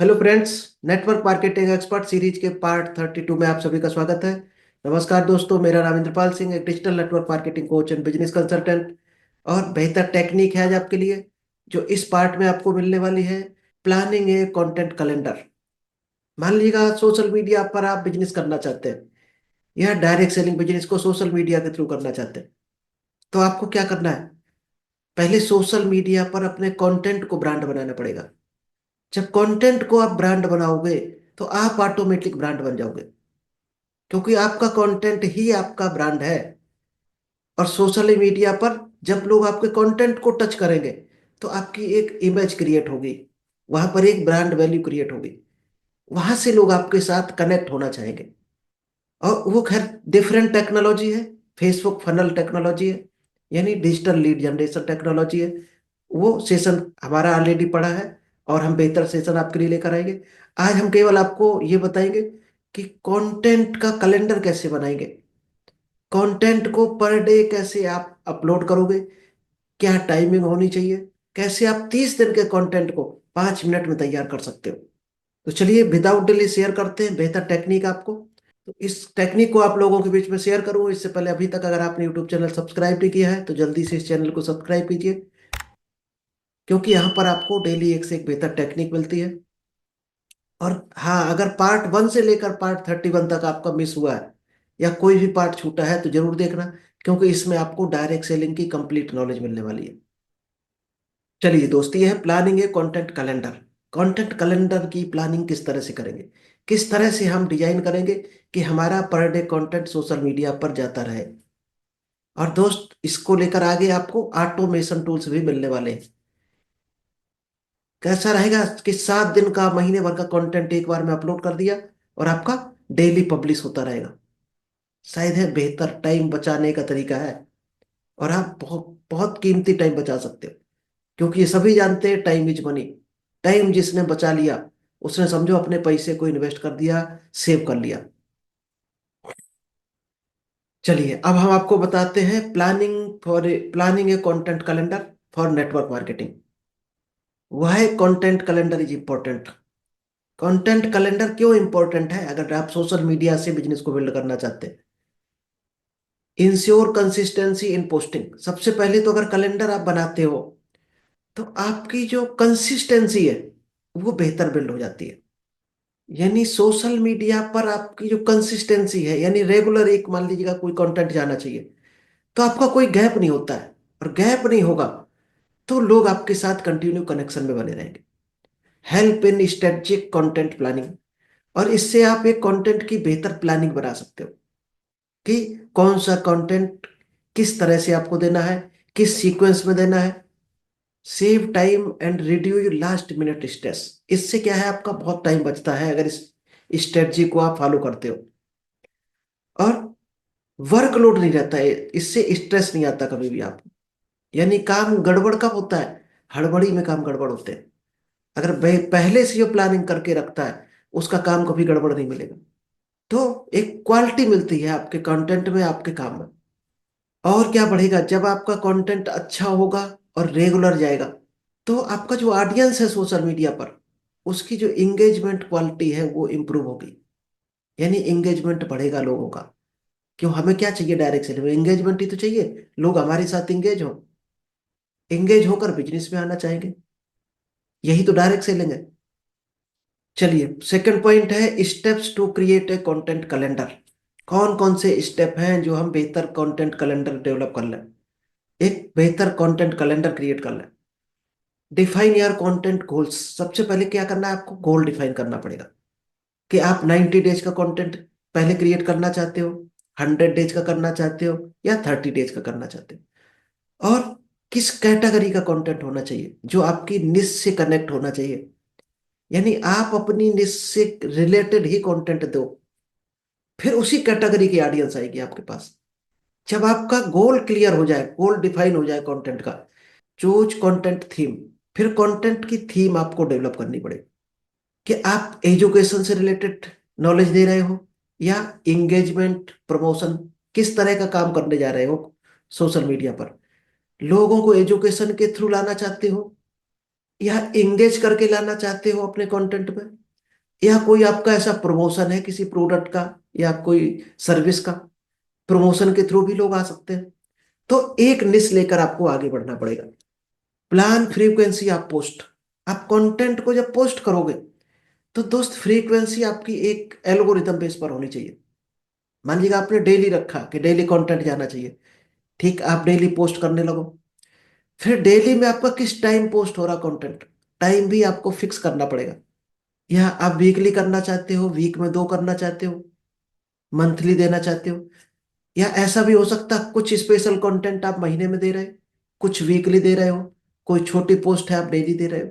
Hello friends. Network marketing expert series के part 32 में आप सभी का स्वागत है। नमस्कार दोस्तों, मेरा नाम इंद्रपाल सिंह, एक digital network marketing coach and business consultant. और बेहतर टेक्निक है आज आपके लिए जो इस पार्ट में आपको मिलने वाली है। Planning a content calendar. मान लीजिएगा सोशल मीडिया पर आप बिजनेस करना चाहते हैं या डायरेक्ट सेलिंग बिजनेस को सोशल मीडिया के थ्रू करना चाहते हैं। तो आपको क्या करना है? पहले सोशल मीडिया पर अपने कंटेंट को ब्रांड बनाना पड़ेगा। जब कंटेंट को आप ब्रांड बनाओगे तो आप ऑटोमेटिक ब्रांड बन जाओगे, क्योंकि आपका कंटेंट ही आपका ब्रांड है। और सोशल मीडिया पर जब लोग आपके कंटेंट को टच करेंगे तो आपकी एक इमेज क्रिएट होगी, वहां पर एक ब्रांड वैल्यू क्रिएट होगी। वहां से लोग आपके साथ कनेक्ट होना चाहेंगे। और वो खैर डिफरेंट टेक्नोलॉजी है। फेसबुक फनल टेक्नोलॉजी है, यानी डिजिटल लीड जनरेशन टेक्नोलॉजी है। वो सेशन हमारा ऑलरेडी पड़ा है और हम बेहतर सेशन आपके लिए लेकर आएंगे। आज हम केवल आपको ये बताएंगे कि कंटेंट का कैलेंडर कैसे बनाएंगे, कंटेंट को पर डे कैसे आप अपलोड करोगे, क्या टाइमिंग होनी चाहिए, कैसे आप 30 दिन के कंटेंट को 5 मिनट में तैयार कर सकते हो। तो चलिए विदाउट डिले शेयर करते हैं बेहतर टेक्निक आपको। तो इस टेक्निक को आप लोगों के बीच में शेयर करूँ इससे पहले अभी तक अगर आपने यूट्यूब चैनल सब्सक्राइब नहीं किया है तो जल्दी से इस चैनल को सब्सक्राइब कीजिए, क्योंकि यहाँ पर आपको डेली एक से एक बेहतर टेक्निक मिलती है। और हाँ, अगर पार्ट 1 से लेकर पार्ट 31 तक आपका मिस हुआ है या कोई भी पार्ट छूटा है तो जरूर देखना, क्योंकि इसमें आपको डायरेक्ट सेलिंग की कंप्लीट नॉलेज मिलने वाली है। चलिए दोस्ती, ये है प्लानिंग है कंटेंट कैलेंडर। कंटेंट कैलेंडर की प्लानिंग किस तरह से करेंगे, किस तरह से हम डिजाइन करेंगे कि हमारा per day content social media पर जाता रहे। और दोस्त, इसको लेकर आगे आपको ऑटोमेशन टूल्स भी मिलने वाले हैं। कैसा रहेगा कि 7 दिन का महीने भर का कंटेंट एक बार में अपलोड कर दिया और आपका डेली पब्लिश होता रहेगा। शायद है बेहतर टाइम बचाने का तरीका है। और आप बहुत बहुत कीमती टाइम बचा सकते हो, क्योंकि ये सभी जानते हैं टाइम इज मनी। टाइम जिसने बचा लिया उसने समझो अपने पैसे को इन्वेस्ट कर दिया, सेव कर लिया। चलिए अब हम आपको बताते हैं planning a content calendar for network marketing. वह content calendar is important. Content calendar क्यों इंपॉर्टेंट है? अगर आप सोशल मीडिया से बिजनेस को बिल्ड करना चाहते हैं, इंश्योर कंसिस्टेंसी इन पोस्टिंग। सबसे पहले तो अगर कैलेंडर आप बनाते हो तो आपकी जो कंसिस्टेंसी है वो बेहतर बिल्ड हो जाती है। यानी सोशल मीडिया पर आपकी जो कंसिस्टेंसी है, यानी रेगुलर एक मान लीजिएगा कोई कंटेंट जाना चाहिए, तो आपका कोई गैप नहीं होता है। और गैप नहीं होगा तो लोग आपके साथ कंटिन्यू कनेक्शन में बने रहेंगे। Help in strategic content planning. और इससे आप एक कंटेंट की बेहतर प्लानिंग बना सकते हो कि कौन सा कंटेंट किस तरह से आपको देना है, किस सीक्वेंस में देना है। Save time and reduce last minute stress. इससे क्या है, आपका बहुत टाइम बचता है अगर इस स्ट्रेटजी को आप फॉलो करते हो। और वर्कलोड नहीं रहता है, इससे स्ट्रेस नहीं आता कभी भी आपको। यानी काम गड़बड़ कब होता है? हड़बड़ी में काम गड़बड़ होते हैं। अगर पहले से जो प्लानिंग करके रखता है उसका काम कभी गड़बड़ नहीं मिलेगा। तो एक क्वालिटी मिलती है आपके कंटेंट में, आपके काम में। और क्या बढ़ेगा जब आपका कंटेंट अच्छा होगा और रेगुलर जाएगा, तो आपका जो ऑडियंस है सोशल मीडिया पर, उसकी जो इंगेजमेंट क्वालिटी है वो इम्प्रूव होगी। यानी इंगेजमेंट बढ़ेगा लोगों का। क्यों, हमें क्या चाहिए? डायरेक्ट सेलिंग में इंगेजमेंट ही तो चाहिए, लोग हमारे साथ इंगेज हो, इंगेज होकर बिजनेस में आना चाहेंगे। यही तो डायरेक्ट सेलिंग है। चलिए सेकंड पॉइंट है steps to create a content calendar. कौन कौन से स्टेप हैं जो हम बेहतर कंटेंट कैलेंडर डेवलप कर लें, एक बेहतर कंटेंट कैलेंडर क्रिएट कर लें। Define your content goals. सबसे पहले क्या करना है, आपको गोल डिफाइन करना पड़ेगा कि आप 90 डेज का कंटेंट पहले क्रिएट करना चाहते हो, 100 डेज का करना चाहते हो, या 30 डेज का करना चाहते हो। और किस कैटेगरी का कंटेंट होना चाहिए जो आपकी निश से कनेक्ट होना चाहिए। यानी आप अपनी निश से रिलेटेड ही कंटेंट दो, फिर उसी कैटेगरी की ऑडियंस आएगी आपके पास। जब आपका गोल क्लियर हो जाए, गोल डिफाइन हो जाए कंटेंट का, चूज कंटेंट थीम। फिर कंटेंट की थीम आपको डेवलप करनी पड़ेगी कि आप एजुकेशन से रिलेटेड नॉलेज दे रहे हो या इंगेजमेंट प्रमोशन, किस तरह का काम करने जा रहे हो सोशल मीडिया पर। लोगों को एजुकेशन के थ्रू लाना चाहते हो या एंगेज करके लाना चाहते हो अपने कंटेंट में, या कोई आपका ऐसा प्रमोशन है किसी प्रोडक्ट का या कोई सर्विस का, प्रमोशन के थ्रू भी लोग आ सकते हैं। तो एक निश लेकर आपको आगे बढ़ना पड़ेगा। प्लान फ्रीक्वेंसी आप पोस्ट, आप कंटेंट को जब पोस्ट करोगे तो दोस्त फ्रीक्वेंसी आपकी एक एल्गोरिदम बेस पर होनी चाहिए। मान लीजिए आपने डेली रखा कि डेली कंटेंट जाना चाहिए, ठीक, आप डेली पोस्ट करने लगो। फिर डेली में आपका किस टाइम पोस्ट हो रहा कंटेंट, टाइम भी आपको फिक्स करना पड़ेगा। या आप वीकली करना चाहते हो, वीक में दो करना चाहते हो, मंथली देना चाहते हो, या ऐसा भी हो सकता है कुछ स्पेशल कंटेंट आप महीने में दे रहे हो, कुछ वीकली दे रहे हो, कोई छोटी पोस्ट है आप डेली दे रहे हो।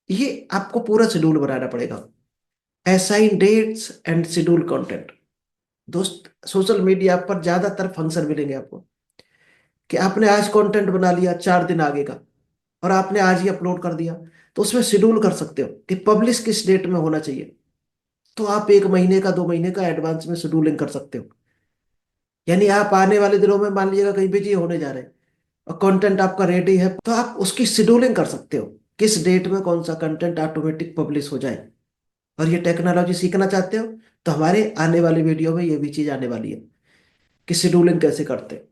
ये आपको पूरा शेड्यूल बनाना पड़ेगा। Assign dates and schedule content. दोस्त सोशल मीडिया पर ज्यादातर फंक्शन मिलेंगे आपको कि आपने आज कंटेंट बना लिया 4 दिन आगे का और आपने आज ही अपलोड कर दिया, तो उसमें शेड्यूल कर सकते हो कि पब्लिश किस डेट में होना चाहिए। तो आप 1 महीने का 2 महीने का एडवांस में शेड्यूलिंग कर सकते हो। यानी आप आने वाले दिनों में मान लीजिएगा कहीं बिजी होने जा रहे हैं और कंटेंट आपका रेडी है, तो आप उसकी शेड्यूलिंग कर सकते हो किस डेट में कौन सा कंटेंट ऑटोमेटिक पब्लिश हो जाए। और ये टेक्नोलॉजी सीखना चाहते हो तो हमारे आने वाली वीडियो में ये भी चीज आने वाली है कि शेड्यूलिंग कैसे करते हैं।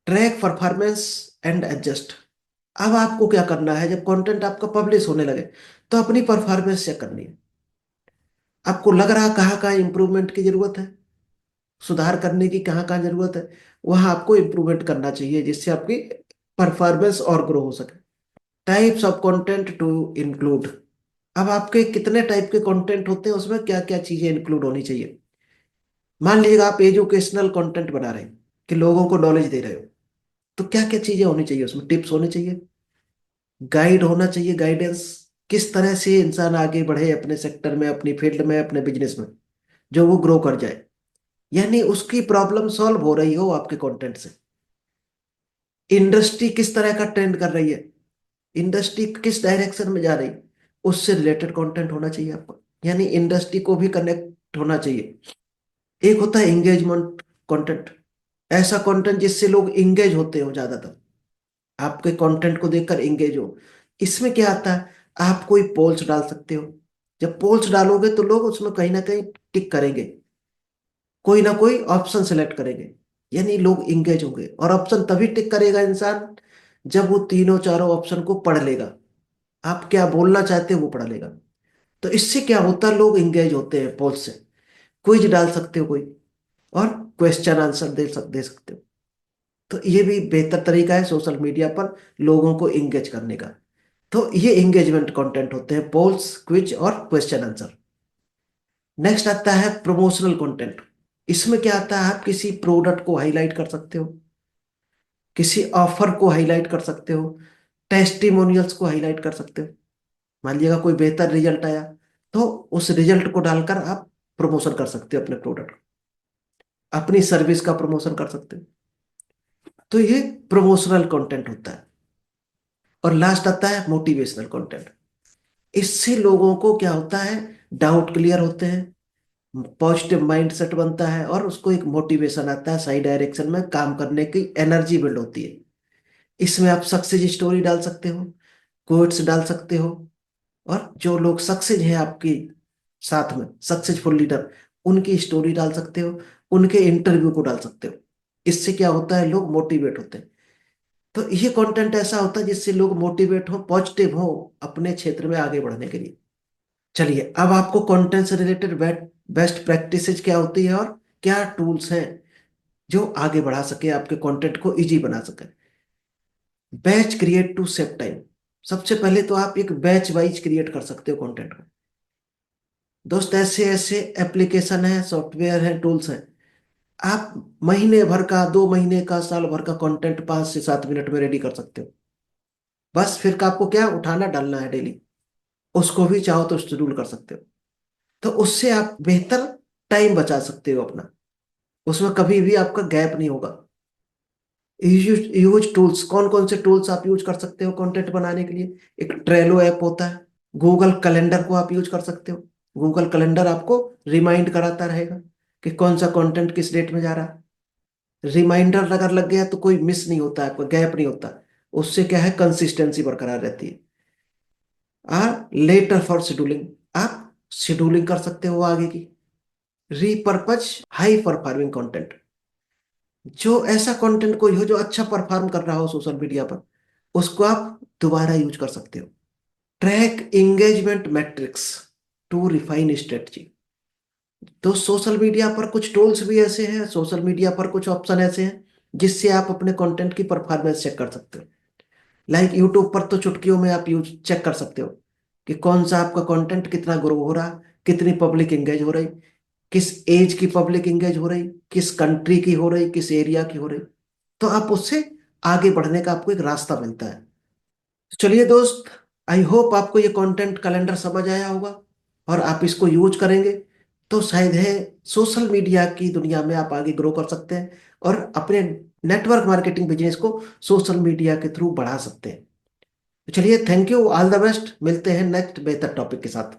Track performance and adjust. अब आपको क्या करना है, जब कंटेंट आपका पब्लिश होने लगे तो अपनी परफॉर्मेंस चेक करनी है। आपको लग रहा कहाँ कहाँ इंप्रूवमेंट की जरूरत है, सुधार करने की कहाँ कहाँ जरूरत है, वहां आपको इंप्रूवमेंट करना चाहिए जिससे आपकी परफॉर्मेंस और ग्रो हो सके। Types of content to include. अब आपके कितने टाइप के कंटेंट होते हैं, उसमें क्या क्या चीजें इंक्लूड होनी चाहिए। मान लीजिएगा आप एजुकेशनल कंटेंट बना रहे हैं कि लोगों को नॉलेज दे रहे हो, तो क्या क्या चीजें होनी चाहिए उसमें, टिप्स होने चाहिए, गाइड होना चाहिए, गाइडेंस, किस तरह से इंसान आगे बढ़े अपने सेक्टर में, अपनी फील्ड में, अपने बिजनेस में, जो वो ग्रो कर जाए। यानी उसकी प्रॉब्लम सॉल्व हो रही हो आपके कंटेंट से। इंडस्ट्री किस तरह का ट्रेंड कर रही है, इंडस्ट्री किस डायरेक्शन में जा रही है, उससे रिलेटेड कंटेंट होना चाहिए आपको। यानी इंडस्ट्री को भी कनेक्ट होना चाहिए। एक होता है एंगेजमेंट कंटेंट, ऐसा कंटेंट जिससे लोग इंगेज होते हो, ज्यादातर आपके कंटेंट को देखकर इंगेज हो। इसमें क्या आता है, आप कोई पोल्स डाल सकते हो। जब पोल्स डालोगे तो लोग उसमें कहीं ना कहीं टिक करेंगे, कोई ना कोई ऑप्शन सेलेक्ट करेंगे, यानी लोग इंगेज होंगे। और ऑप्शन तभी टिक करेगा इंसान जब वो तीनों चारों ऑप्शन को पढ़ लेगा, आप क्या बोलना चाहते हो वो पढ़ लेगा। तो इससे क्या होता है, लोग इंगेज होते हैं पोल से। क्विज डाल सकते हो कोई, और क्वेश्चन आंसर दे सकते हो। तो ये भी बेहतर तरीका है सोशल मीडिया पर लोगों को इंगेज करने का। तो ये इंगेजमेंट कंटेंट होते हैं, पोल्स, क्विज और क्वेश्चन आंसर। नेक्स्ट आता है प्रमोशनल कंटेंट। इसमें क्या आता है, आप किसी प्रोडक्ट को हाईलाइट कर सकते हो, किसी ऑफर को हाईलाइट कर सकते हो, टेस्टिमोनियल्स को हाईलाइट कर सकते हो। मान लीजिएगा कोई बेहतर रिजल्ट आया, तो उस रिजल्ट को डालकर आप प्रमोशन कर सकते हो अपने प्रोडक्ट, अपनी सर्विस का प्रमोशन कर सकते हो। तो ये प्रमोशनल कंटेंट होता है। और लास्ट आता है मोटिवेशनल कंटेंट। इससे लोगों को क्या होता है, डाउट क्लियर होते हैं, पॉजिटिव माइंड सेट बनता है और उसको एक मोटिवेशन आता है, सही डायरेक्शन में काम करने की एनर्जी बिल्ड होती है। इसमें आप सक्सेस स्टोरी डाल सकते हो, कोट्स डाल सकते हो, और जो लोग सक्सेस हैं आपकी साथ में, सक्सेसफुल लीडर, उनकी स्टोरी डाल सकते हो, उनके इंटरव्यू को डाल सकते हो। इससे क्या होता है, लोग मोटिवेट होते हैं। तो ये कंटेंट ऐसा होता है जिससे लोग मोटिवेट हो, पॉजिटिव हो अपने क्षेत्र में आगे बढ़ने के लिए। चलिए अब आपको कंटेंट से रिलेटेड बेस्ट प्रैक्टिसेज क्या होती है और क्या टूल्स हैं जो आगे बढ़ा सके, आपके कंटेंट को इजी बना सके। Batch create to save time. सबसे पहले तो आप एक बैच वाइज क्रिएट कर सकते हो कंटेंट को। दोस्त ऐसे ऐसे एप्लीकेशन है, सॉफ्टवेयर है, टूल्स हैं, आप महीने भर का, 2 महीने का, साल भर का कंटेंट 5 से 7 मिनट में रेडी कर सकते हो। बस फिर का आपको क्या उठाना डालना है डेली, उसको भी चाहो तो शेड्यूल कर सकते हो। तो उससे आप बेहतर टाइम बचा सकते हो अपना, उसमें कभी भी आपका गैप नहीं होगा। यूज टूल्स, कौन कौन से टूल्स आप यूज कर सकते हो कंटेंट बनाने के लिए। एक ट्रेलो ऐप होता है, गूगल कैलेंडर को आप यूज कर सकते हो। गूगल कैलेंडर आपको रिमाइंड कराता रहेगा कि कौन सा कंटेंट किस डेट में जा रहा है। रिमाइंडर अगर लग गया तो कोई मिस नहीं होता है, कोई गैप नहीं होता। उससे क्या है, कंसिस्टेंसी बरकरार रहती है। लेटर फॉर शेड्यूलिंग, आप शेड्यूलिंग कर सकते हो आगे की। रीपर्पज हाई परफॉर्मिंग कंटेंट, जो ऐसा कंटेंट कोई हो जो अच्छा परफॉर्म कर रहा हो सोशल मीडिया पर, उसको आप दोबारा यूज कर सकते हो। Track engagement metrics to refine strategy, तो सोशल मीडिया पर कुछ टूल्स भी ऐसे हैं, सोशल मीडिया पर कुछ ऑप्शन ऐसे हैं जिससे आप अपने कंटेंट की परफॉर्मेंस चेक कर सकते हो। लाइक यूट्यूब पर तो चुटकियों में आप यूज चेक कर सकते हो कि कौन सा आपका कंटेंट कितना ग्रो हो रहा, कितनी पब्लिक एंगेज हो रही, किस एज की पब्लिक एंगेज हो रही, किस कंट्री की हो रही, किस एरिया की हो रही। तो आप उससे आगे बढ़ने का आपको एक रास्ता मिलता है। तो चलिए दोस्त, आई होप आपको ये कंटेंट कैलेंडर समझ आया होगा और आप इसको यूज करेंगे तो शायद है सोशल मीडिया की दुनिया में आप आगे ग्रो कर सकते हैं और अपने नेटवर्क मार्केटिंग बिजनेस को सोशल मीडिया के थ्रू बढ़ा सकते हैं। तो चलिए, thank you, all the best, मिलते हैं नेक्स्ट बेहतर टॉपिक के साथ।